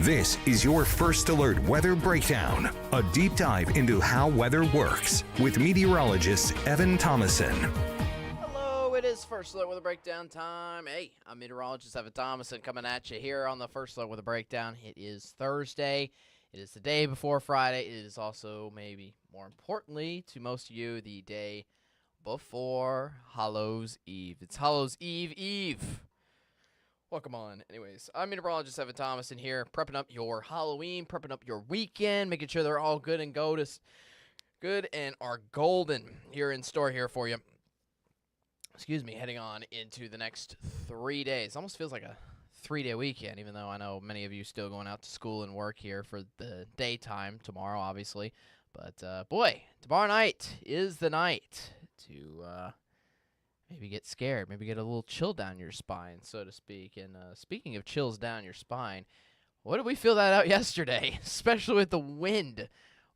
This is your First Alert Weather Breakdown, a deep dive into how weather works with meteorologist Evan Thomason. Hello, it is First Alert Weather Breakdown time. Hey, I'm meteorologist Evan Thomason coming at you here on the First Alert Weather Breakdown. It is Thursday. It is the day before Friday. It is also, maybe more importantly to most of you, the day before Hallows Eve. It's Hallows Eve. Welcome on. Anyways, I'm meteorologist Evan Thomason here, prepping up your Halloween, prepping up your weekend, making sure they're all good and good and are golden here in store here for you. Excuse me, heading on into the next 3 days. Almost feels like a 3-day weekend, even though I know many of you still going out to school and work here for the daytime tomorrow, obviously. But, boy, tomorrow night is the night to maybe get scared, maybe get a little chill down your spine, so to speak. And speaking of chills down your spine, what did we feel that out yesterday, especially with the wind?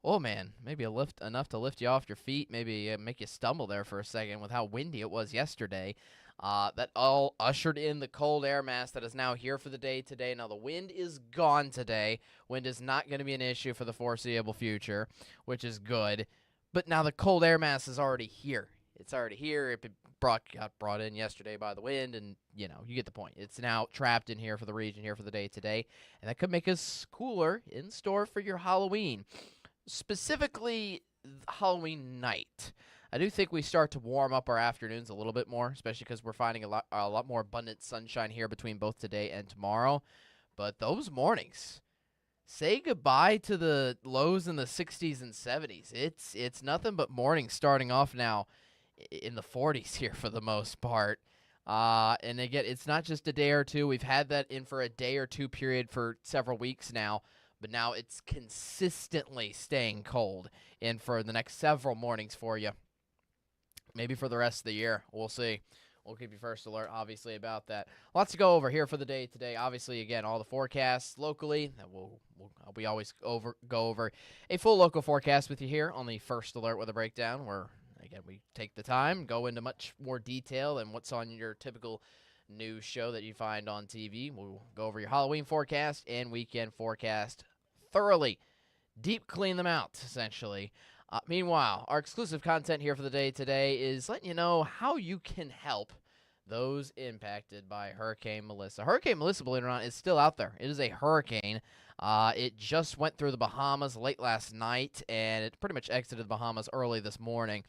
Oh, man, maybe enough to lift you off your feet, maybe make you stumble there for a second with how windy it was yesterday. That all ushered in the cold air mass that is now here for the day today. Now, the wind is gone today. Wind is not going to be an issue for the foreseeable future, which is good. But now the cold air mass is already here. It's already here. It got brought in yesterday by the wind, and, you get the point. It's now trapped in here for the region here for the day today, and that could make us cooler in store for your Halloween. Specifically, Halloween night. I do think we start to warm up our afternoons a little bit more, especially because we're finding a lot more abundant sunshine here between both today and tomorrow. But those mornings, say goodbye to the lows in the 60s and 70s. It's nothing but mornings starting off now in the 40s here for the most part. And again, it's not just a day or two. We've had that in for a day or two period for several weeks now. But now it's consistently staying cold in for the next several mornings for you. Maybe for the rest of the year. We'll see. We'll keep you first alert, obviously, about that. Lots to go over here for the day today. Obviously, again, all the forecasts locally. We always go over a full local forecast with you here on the First Alert Weather Breakdown, where, again, we take the time, go into much more detail than what's on your typical news show that you find on TV. We'll go over your Halloween forecast and weekend forecast thoroughly. Deep clean them out, essentially. Meanwhile, our exclusive content here for the day today is letting you know how you can help those impacted by Hurricane Melissa. Hurricane Melissa, believe it or not, is still out there. It is a hurricane. It just went through the Bahamas late last night, and it pretty much exited the Bahamas early this morning.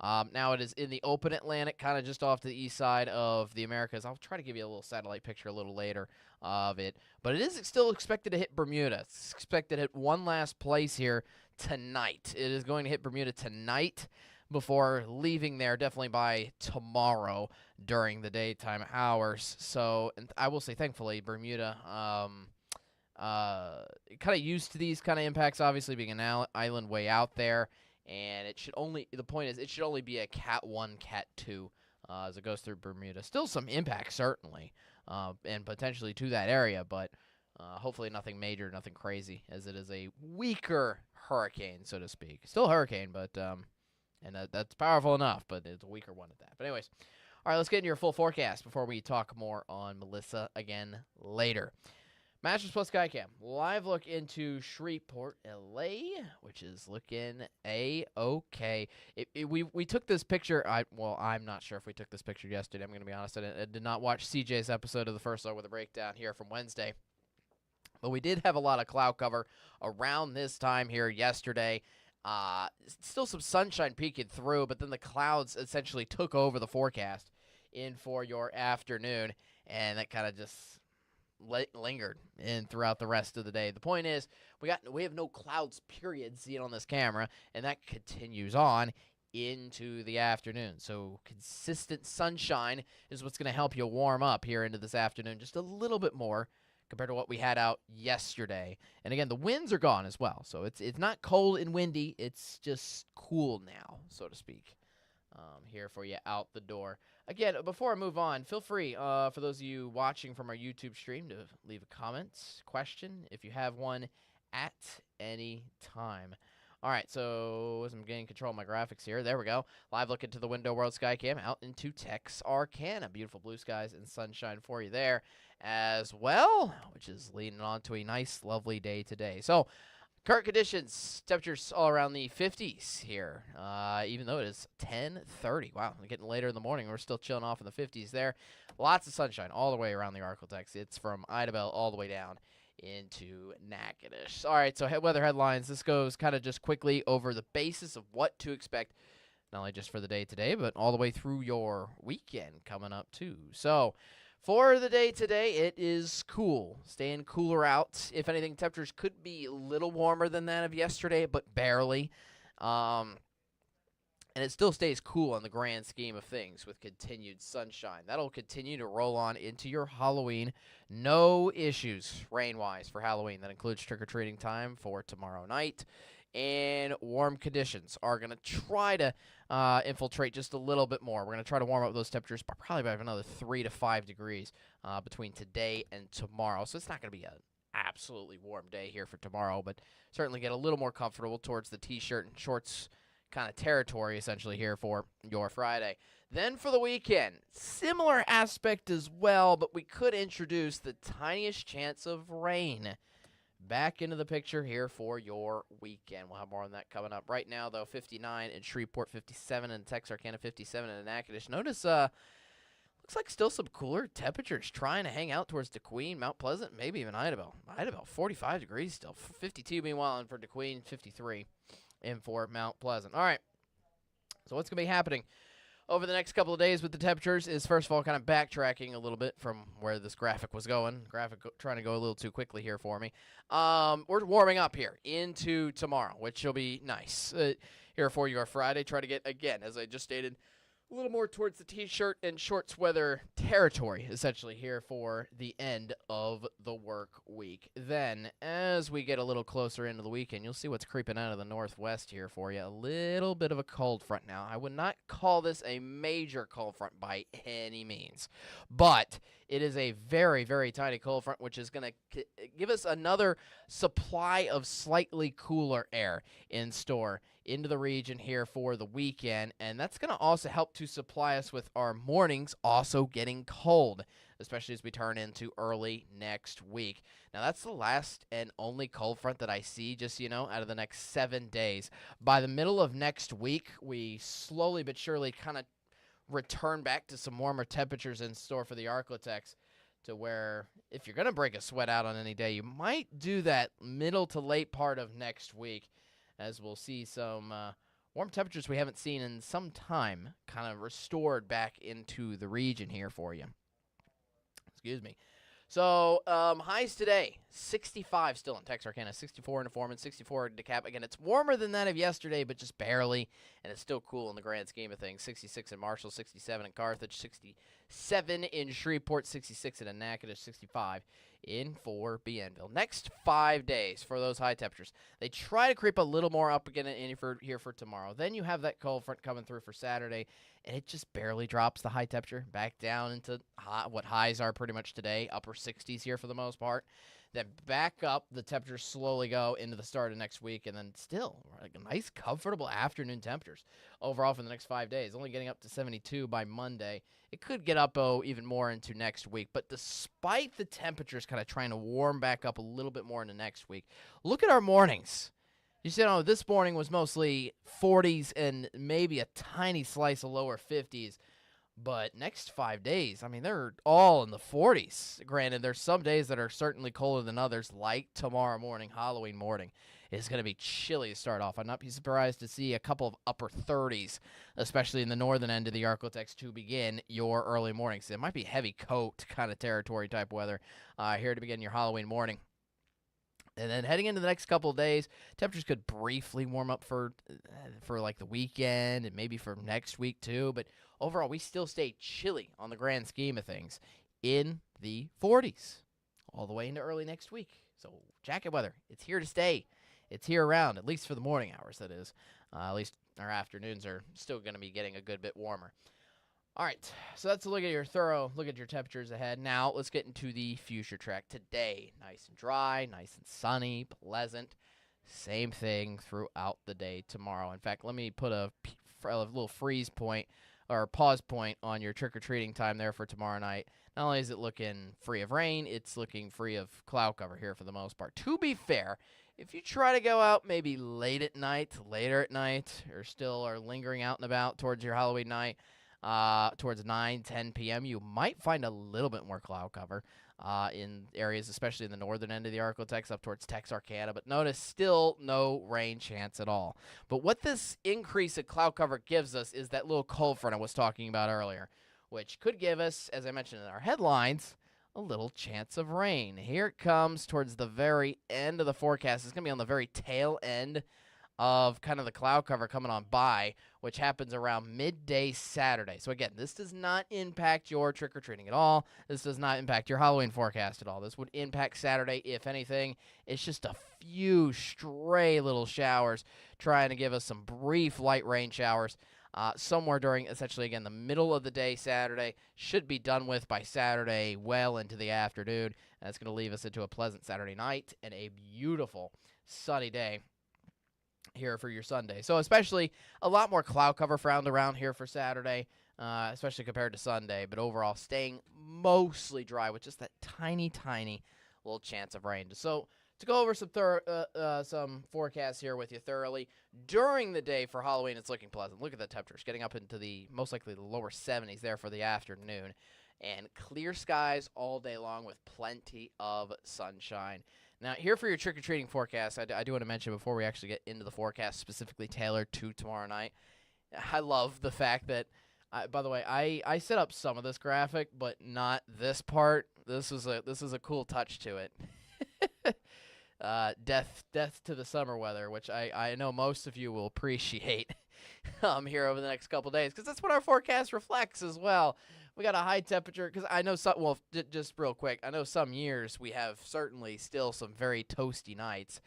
Now it is in the open Atlantic, kind of just off to the east side of the Americas. I'll try to give you a little satellite picture a little later of it. But it is still expected to hit Bermuda. It's expected to hit one last place here tonight. It is going to hit Bermuda tonight before leaving there definitely by tomorrow during the daytime hours. So, and I will say, thankfully, Bermuda kind of used to these kind of impacts, obviously being an island way out there. And the point is, it should only be a Cat 1, Cat 2 as it goes through Bermuda. Still some impact, certainly, and potentially to that area, but hopefully nothing major, nothing crazy, as it is a weaker hurricane, so to speak. Still a hurricane, but and that's powerful enough, but it's a weaker one at that. But anyways, all right, let's get into your full forecast before we talk more on Melissa again later. Masters Plus Skycam, live look into Shreveport, LA, which is looking A-okay. We took this picture. I'm not sure if we took this picture yesterday. I'm going to be honest. I did not watch CJ's episode of the First Look with a Breakdown here from Wednesday. But we did have a lot of cloud cover around this time here yesterday. Still some sunshine peeking through, but then the clouds essentially took over the forecast in for your afternoon, and that kind of just lingered in throughout the rest of the day. The point is, we have no clouds, period, seen on this camera, and that continues on into the afternoon. So consistent sunshine is what's going to help you warm up here into this afternoon just a little bit more compared to what we had out yesterday. And again, the winds are gone as well. So it's not cold and windy. It's just cool now, so to speak, here for you out the door. Again, before I move on, feel free, for those of you watching from our YouTube stream, to leave a comment, question, if you have one, at any time. All right, so as I'm getting control of my graphics here, there we go. Live look into the window world sky cam out into Texarkana. Beautiful blue skies and sunshine for you there as well, which is leading on to a nice, lovely day today. So current conditions, temperatures all around the 50s here, even though it is 10:30. Wow, we're getting later in the morning. We're still chilling off in the 50s there. Lots of sunshine all the way around the Arklatex. It's from Idabel all the way down into Natchitoches. All right, so weather headlines. This goes kind of just quickly over the basis of what to expect, not only just for the day today, but all the way through your weekend coming up too. So for the day today, it is cool, staying cooler out. If anything, temperatures could be a little warmer than that of yesterday, but barely. And it still stays cool in the grand scheme of things with continued sunshine. That'll continue to roll on into your Halloween. No issues rain-wise for Halloween. That includes trick-or-treating time for tomorrow night. And warm conditions are going to try to infiltrate just a little bit more. We're going to try to warm up those temperatures by probably by another 3 to 5 degrees between today and tomorrow. So it's not going to be an absolutely warm day here for tomorrow, but certainly get a little more comfortable towards the T-shirt and shorts kind of territory essentially here for your Friday. Then for the weekend, similar aspect as well, but we could introduce the tiniest chance of rain back into the picture here for your weekend. We'll have more on that coming up. Right now, though, 59 in Shreveport, 57 in Texarkana, 57 in Natchitoches. Notice, looks like still some cooler temperatures trying to hang out towards DeQueen, Mount Pleasant, maybe even Idabel. Idabel, 45 degrees still. 52 meanwhile, and for DeQueen, 53 in for Mount Pleasant. All right, so what's going to be happening over the next couple of days with the temperatures is, first of all, kind of backtracking a little bit from where this graphic was going. Trying to go a little too quickly here for me. We're warming up here into tomorrow, which will be nice. Here for your Friday, try to get, again, as I just stated, a little more towards the T-shirt and shorts weather territory, essentially, here for the end of the work week. Then, as we get a little closer into the weekend, you'll see what's creeping out of the northwest here for you. A little bit of a cold front now. I would not call this a major cold front by any means, but it is a very, very tiny cold front, which is going to give us another supply of slightly cooler air in store into the region here for the weekend, and that's going to also help to supply us with our mornings also getting cold, especially as we turn into early next week. Now, that's the last and only cold front that I see, just, out of the next 7 days. By the middle of next week, we slowly but surely kind of return back to some warmer temperatures in store for the Arklatex, to where if you're going to break a sweat out on any day, you might do that middle to late part of next week, as we'll see some warm temperatures we haven't seen in some time kind of restored back into the region here for you. Excuse me. So, highs today, 65 still in Texarkana, 64 in Foreman, 64 in DeKalb. Again, it's warmer than that of yesterday, but just barely, and it's still cool in the grand scheme of things. 66 in Marshall, 67 in Carthage, 67 in Shreveport, 66 in Natchitoches, 65 in for Bienville. Next 5 days for those high temperatures. They try to creep a little more up again here for tomorrow. Then you have that cold front coming through for Saturday, and it just barely drops the high temperature back down into what highs are pretty much today, upper 60s here for the most part. Then back up, the temperatures slowly go into the start of next week, and then still like a nice, comfortable afternoon temperatures overall for the next 5 days, only getting up to 72 by Monday. It could get up, even more into next week. But despite the temperatures kind of trying to warm back up a little bit more into next week, look at our mornings. You see, this morning was mostly 40s and maybe a tiny slice of lower 50s. But next 5 days, they're all in the 40s. Granted, there's some days that are certainly colder than others, like tomorrow morning, Halloween morning. It's going to be chilly to start off. I'd not be surprised to see a couple of upper 30s, especially in the northern end of the Arklatex, to begin your early mornings. It might be heavy coat kind of territory type weather here to begin your Halloween morning. And then heading into the next couple of days, temperatures could briefly warm up for like the weekend and maybe for next week too. But overall, we still stay chilly on the grand scheme of things in the 40s all the way into early next week. So jacket weather, it's here to stay. It's here around, at least for the morning hours, that is. At least our afternoons are still going to be getting a good bit warmer. All right, so that's a look at your temperatures ahead. Now, let's get into the future track today. Nice and dry, nice and sunny, pleasant. Same thing throughout the day tomorrow. In fact, let me put a little freeze point or pause point on your trick-or-treating time there for tomorrow night. Not only is it looking free of rain, it's looking free of cloud cover here for the most part. To be fair, if you try to go out maybe later at night, or still are lingering out and about towards your Halloween night, towards 9, 10 p.m., you might find a little bit more cloud cover in areas, especially in the northern end of the Arklatex up towards Texarkana. But notice still no rain chance at all. But what this increase of cloud cover gives us is that little cold front I was talking about earlier, which could give us, as I mentioned in our headlines, a little chance of rain. Here it comes towards the very end of the forecast. It's going to be on the very tail end of kind of the cloud cover coming on by, which happens around midday Saturday. So again, this does not impact your trick-or-treating at all. This does not impact your Halloween forecast at all. This would impact Saturday, if anything. It's just a few stray little showers trying to give us some brief light rain showers somewhere during, essentially, again, the middle of the day Saturday. Should be done with by Saturday well into the afternoon. And that's going to leave us into a pleasant Saturday night and a beautiful sunny day here for your Sunday. So especially a lot more cloud cover found around here for Saturday, especially compared to Sunday. But overall, staying mostly dry with just that tiny, tiny little chance of rain. So to go over some forecasts here with you thoroughly, during the day for Halloween, it's looking pleasant. Look at the temperatures getting up into the most likely the lower 70s there for the afternoon. And clear skies all day long with plenty of sunshine. Now, here for your trick-or-treating forecast, I do want to mention before we actually get into the forecast specifically tailored to tomorrow night, I love the fact that, by the way, I set up some of this graphic, but not this part. This is a cool touch to it. Death to the summer weather, which I know most of you will appreciate here over the next couple days, because that's what our forecast reflects as well. We got a high temperature, because I know some, well, just real quick, I know some years we have certainly still some very toasty nights.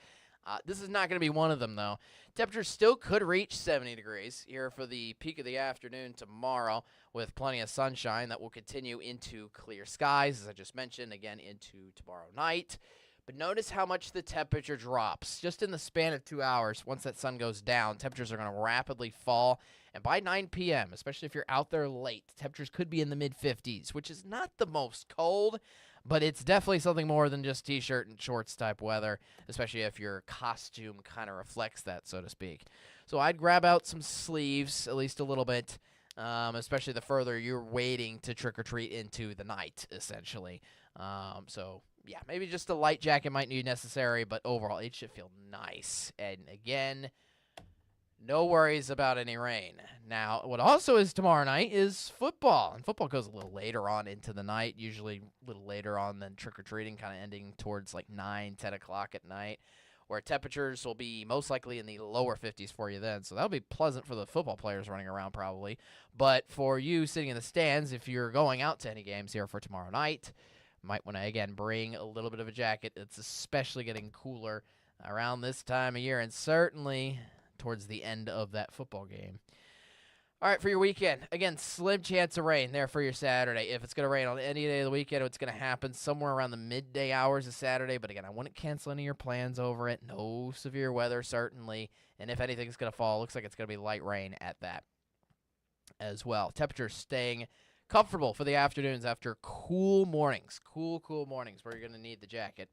This is not going to be one of them, though. Temperatures still could reach 70 degrees here for the peak of the afternoon tomorrow, with plenty of sunshine that will continue into clear skies, as I just mentioned, again into tomorrow night. But notice how much the temperature drops. Just in the span of 2 hours, once that sun goes down, temperatures are going to rapidly fall. And by 9 p.m., especially if you're out there late, temperatures could be in the mid-50s, which is not the most cold, but it's definitely something more than just T-shirt and shorts type weather, especially if your costume kind of reflects that, so to speak. So I'd grab out some sleeves, at least a little bit, especially the further you're waiting to trick-or-treat into the night, essentially. So yeah, maybe just a light jacket might be necessary, but overall it should feel nice. And again, no worries about any rain. Now, what also is tomorrow night is football. And football goes a little later on into the night, usually a little later on than trick-or-treating, kind of ending towards like 9, 10 o'clock at night, where temperatures will be most likely in the lower 50s for you then. So that'll be pleasant for the football players running around probably. But for you sitting in the stands, if you're going out to any games here for tomorrow night, might want to, again, bring a little bit of a jacket. It's especially getting cooler around this time of year, and certainly towards the end of that football game. All right, for your weekend, again, slim chance of rain there for your Saturday. If it's going to rain on any day of the weekend, it's going to happen somewhere around the midday hours of Saturday. But again, I wouldn't cancel any of your plans over it. No severe weather, certainly. And if anything's going to fall, it looks like it's going to be light rain at that as well. Temperatures staying comfortable for the afternoons after cool mornings. Cool mornings where you're going to need the jacket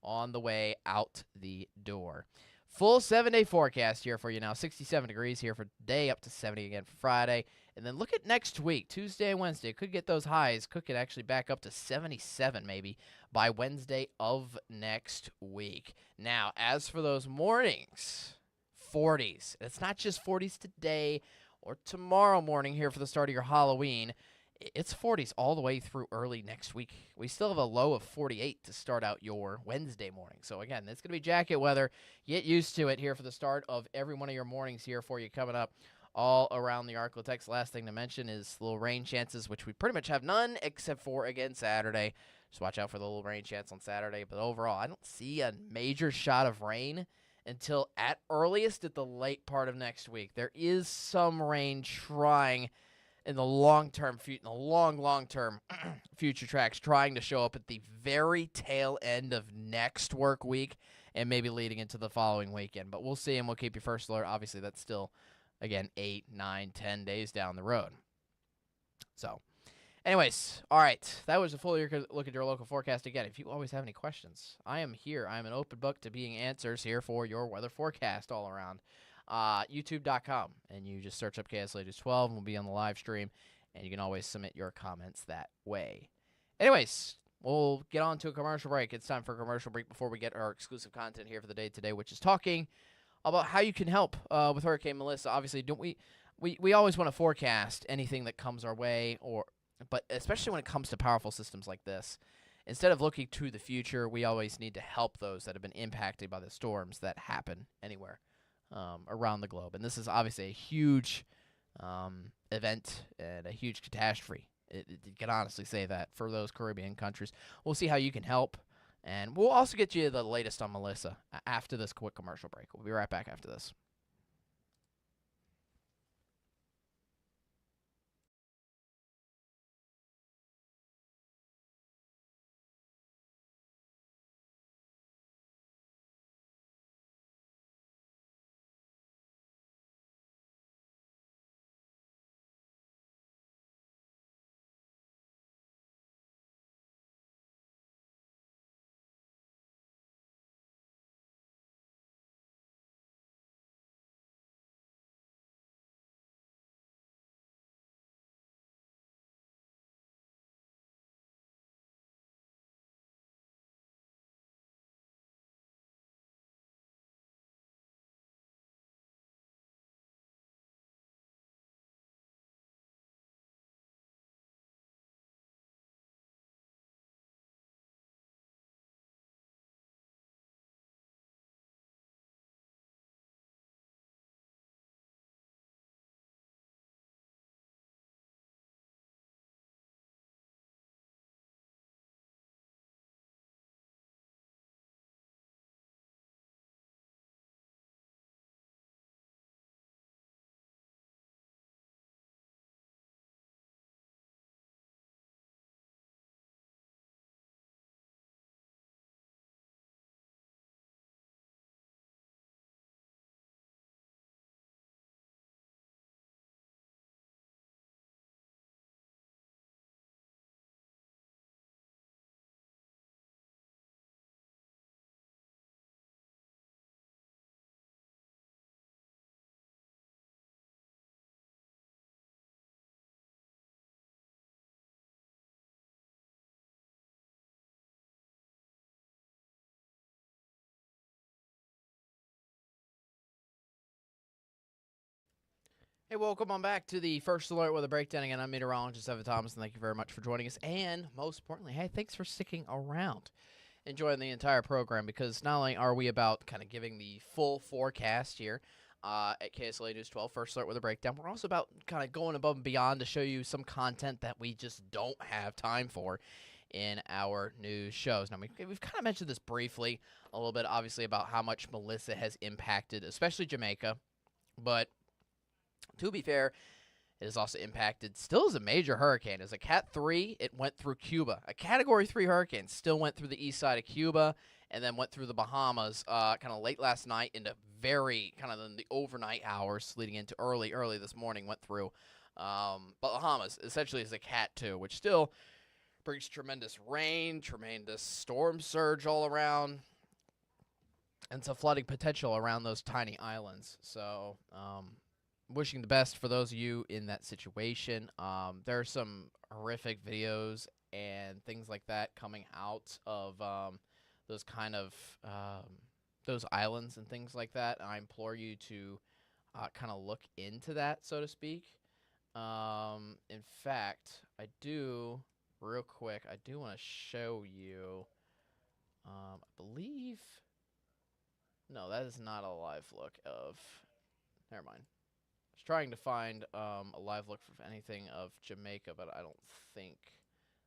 on the way out the door. Full 7-day forecast here for you now. 67 degrees here for today, up to 70 again for Friday. And then look at next week, Tuesday and Wednesday. Could get those highs. Could get actually back up to 77 maybe by Wednesday of next week. Now, as for those mornings, 40s. It's not just 40s today or tomorrow morning here for the start of your Halloween. It's 40s all the way through early next week. We still have a low of 48 to start out your Wednesday morning. So, again, it's going to be jacket weather. Get used to it here for the start of every one of your mornings here for you coming up all around the Arklatex. Last thing to mention is little rain chances, which we pretty much have none except for, again, Saturday. Just watch out for the little rain chance on Saturday. But overall, I don't see a major shot of rain until at earliest at the late part of next week. There is some rain trying in the long-term, in the long-term future tracks, trying to show up at the very tail end of next work week and maybe leading into the following weekend. But we'll see, and we'll keep you first alert. Obviously, that's still, again, 8, 9, 10 days down the road. So, anyways, all right. That was a full look at your local forecast. Again, if you always have any questions, I am here. I am an open book to being answers here for your weather forecast all around. YouTube.com, and you just search up KSLA News 12, and we'll be on the live stream, and you can always submit your comments that way. Anyways, we'll get on to a commercial break. It's time for a commercial break before we get our exclusive content here for the day today, which is talking about how you can help with Hurricane Melissa. Obviously, don't we always want to forecast anything that comes our way, but especially when it comes to powerful systems like this. Instead of looking to the future, we always need to help those that have been impacted by the storms that happen anywhere around the globe. And this is obviously a huge event and a huge catastrophe. You can honestly say that for those Caribbean countries. We'll see how you can help. And we'll also get you the latest on Melissa after this quick commercial break. We'll be right back after this. Hey, welcome on back to the First Alert with a Breakdown. Again, I'm meteorologist Evan Thomas, and thank you very much for joining us. And most importantly, hey, thanks for sticking around, enjoying the entire program, because not only are we about kind of giving the full forecast here at KSLA News 12, First Alert with a Breakdown, we're also about kind of going above and beyond to show you some content that we just don't have time for in our news shows. Now, we've kind of mentioned this briefly a little bit, obviously, about how much Melissa has impacted, especially Jamaica, but to be fair, it has also impacted, still is a major hurricane. As a Cat 3, it went through Cuba. A Category 3 hurricane still went through the east side of Cuba and then went through the Bahamas kind of late last night into very kind of in the overnight hours leading into early this morning, went through Bahamas, essentially as a Cat 2, which still brings tremendous rain, tremendous storm surge all around, and some flooding potential around those tiny islands. So, wishing the best for those of you in that situation. There are some horrific videos and things like that coming out of those kind of those islands and things like that. And I implore you to kind of look into that, so to speak. In fact, I do, real quick, I do want to show you, I believe, no, that is not a live look of, never mind. I was trying to find a live look for anything of Jamaica, but I don't think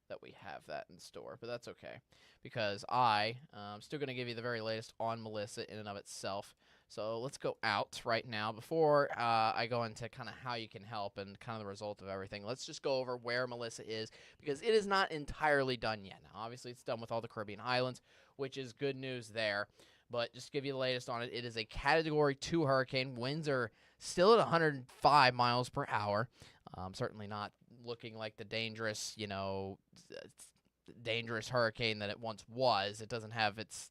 that we have that in store. But that's okay, because I'm still going to give you the very latest on Melissa in and of itself. So let's go out right now. Before I go into kind of how you can help and kind of the result of everything, let's just go over where Melissa is, because it is not entirely done yet. Now, obviously, it's done with all the Caribbean islands, which is good news there. But just to give you the latest on it, it is a Category 2 hurricane. Winds are still at 105 miles per hour. Certainly not looking like the dangerous hurricane that it once was. It doesn't have its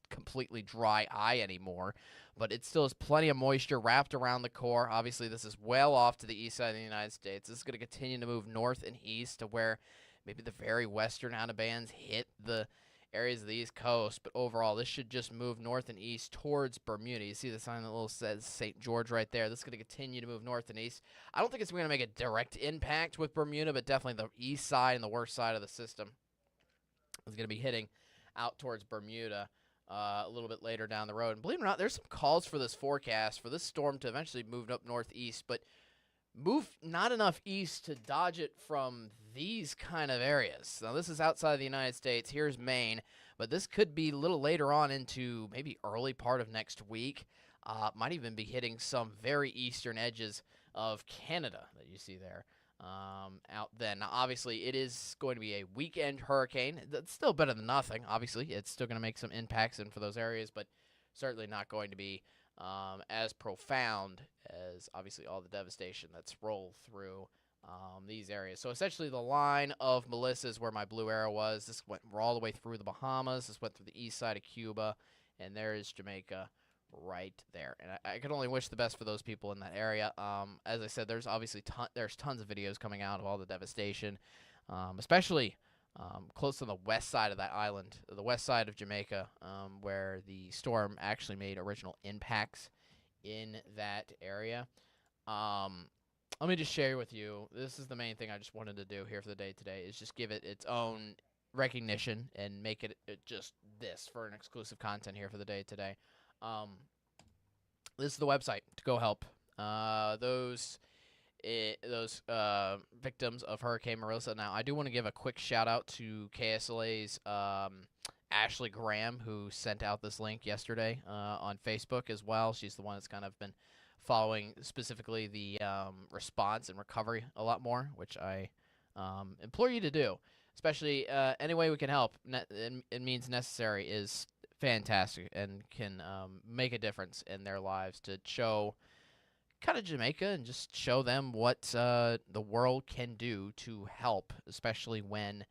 completely dry eye anymore, but it still has plenty of moisture wrapped around the core. Obviously, this is well off to the east side of the United States. This is going to continue to move north and east to where maybe the very western outer bands hit the areas of the East Coast, but overall, this should just move north and east towards Bermuda. You see the sign that little says St. George right there. This is going to continue to move north and east. I don't think it's going to make a direct impact with Bermuda, but definitely the east side and the worst side of the system is going to be hitting out towards Bermuda a little bit later down the road. And believe it or not, there's some calls for this forecast for this storm to eventually move up northeast, but move not enough east to dodge it from these kind of areas. Now, this is outside of the United States. Here's Maine, but this could be a little later on into maybe early part of next week. Might even be hitting some very eastern edges of Canada that you see there out then. Now, obviously, it is going to be a weekend hurricane. That's still better than nothing. Obviously, it's still going to make some impacts in for those areas, but certainly not going to be as profound as obviously all the devastation that's rolled through these areas. So essentially the line of Melissa is where my blue arrow was. This went all the way through the Bahamas. This went through the east side of Cuba, and there is Jamaica right there. And I can only wish the best for those people in that area. As I said, there's obviously there's tons of videos coming out of all the devastation, especially close to the west side of that island, the west side of Jamaica, where the storm actually made original impacts in that area. Let me just share with you, this is the main thing I just wanted to do here for the day today, is just give it its own recognition and make it just this for an exclusive content here for the day today. This is the website to go help those victims of Hurricane Marissa. Now, I do want to give a quick shout out to KSLA's Ashley Graham, who sent out this link yesterday on Facebook as well. She's the one that's kind of been following specifically the response and recovery a lot more, which I implore you to do. Especially any way we can help, it means necessary, is fantastic and can make a difference in their lives to show kind of Jamaica and just show them what the world can do to help, especially when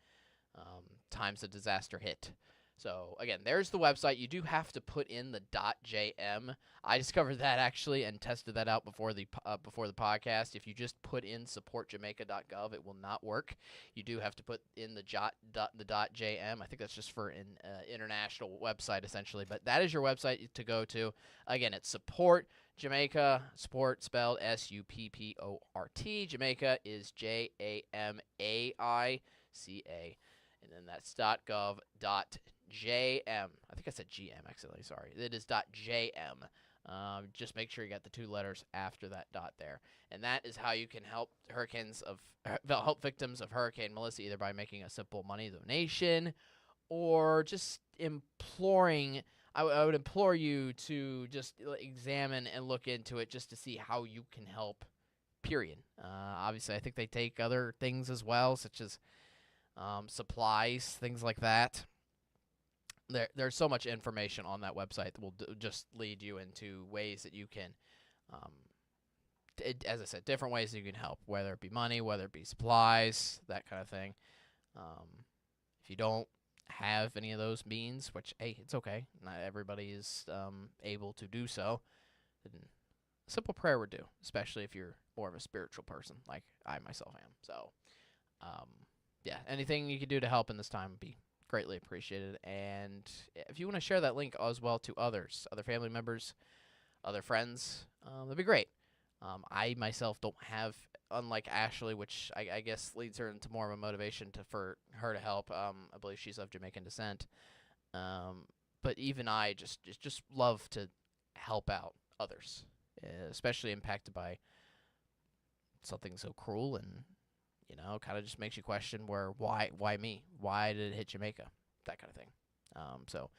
times of disaster hit. So again, there's the website. You do have to put in the .jm. I discovered that actually and tested that out before the podcast. If you just put in supportjamaica.gov, it will not work. You do have to put in the .jm. I think that's just for an international website essentially, but that is your website to go to. Again, it's support Jamaica, support spelled S-U-P-P-O-R-T. Jamaica is Jamaica, and then that's .gov.jm. I think I said GM accidentally, sorry. It is .jm. Just make sure you got the two letters after that dot there. And that is how you can help help victims of Hurricane Melissa, either by making a simple money donation or just imploring. I would implore you to just examine and look into it just to see how you can help, period. Obviously, I think they take other things as well, such as supplies, things like that. There's so much information on that website that will just lead you into ways that you can, as I said, different ways that you can help, whether it be money, whether it be supplies, that kind of thing. If you don't have any of those means, which, hey, it's okay. Not everybody is able to do so. Then a simple prayer would do, especially if you're more of a spiritual person like I myself am. So, yeah, anything you can do to help in this time would be greatly appreciated. And if you want to share that link as well to others, other family members, other friends, that'd be great. I myself don't have, unlike Ashley, which I guess leads her into more of a motivation for her to help. I believe she's of Jamaican descent. But even I just love to help out others, especially impacted by something so cruel and, kind of just makes you question why me? Why did it hit Jamaica? That kind of thing. So,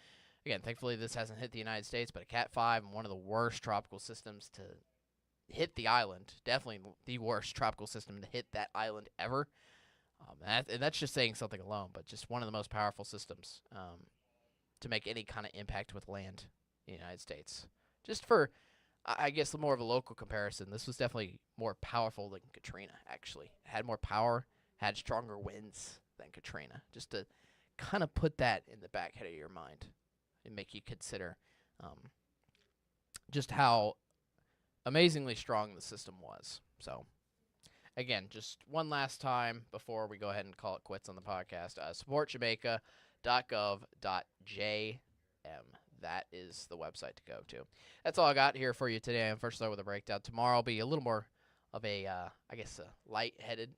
Again, thankfully this hasn't hit the United States, but a Cat 5 and one of the worst tropical systems to hit the island. Definitely the worst tropical system to hit that island ever. And that's just saying something alone, but just one of the most powerful systems to make any kind of impact with land in the United States. Just for, I guess, more of a local comparison, this was definitely more powerful than Katrina, actually. It had more power, had stronger winds than Katrina. Just to kind of put that in the back head of your mind and make you consider just how amazingly strong the system was. So, again, just one last time before we go ahead and call it quits on the podcast, supportjamaica.gov.jm. That is the website to go to. That's all I got here for you today. I'm first start with a breakdown. Tomorrow will be a little more of a, I guess, a lighthearted.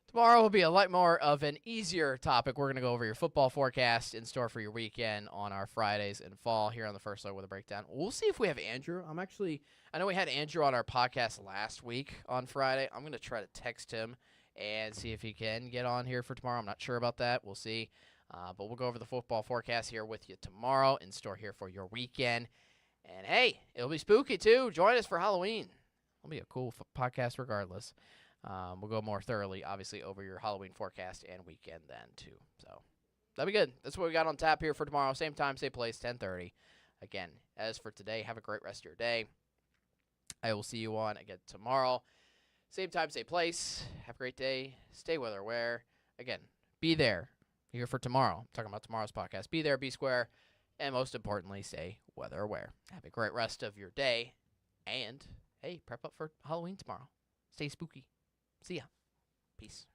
Tomorrow will be a lot more of an easier topic. We're going to go over your football forecast in store for your weekend on our Fridays and fall here on the first look with a breakdown. We'll see if we have Andrew. I know we had Andrew on our podcast last week on Friday. I'm going to try to text him and see if he can get on here for tomorrow. I'm not sure about that. We'll see. But we'll go over the football forecast here with you tomorrow in store here for your weekend. And hey, it'll be spooky too. Join us for Halloween. It'll be a cool podcast regardless. We'll go more thoroughly, obviously, over your Halloween forecast and weekend then, too. So that'll be good. That's what we got on tap here for tomorrow. Same time, same place, 10:30. Again, as for today, have a great rest of your day. I will see you on again tomorrow. Same time, same place. Have a great day. Stay weather aware. Again, be there here for tomorrow. I'm talking about tomorrow's podcast. Be there, be square, and most importantly, stay weather aware. Have a great rest of your day. And, hey, prep up for Halloween tomorrow. Stay spooky. See ya. Peace.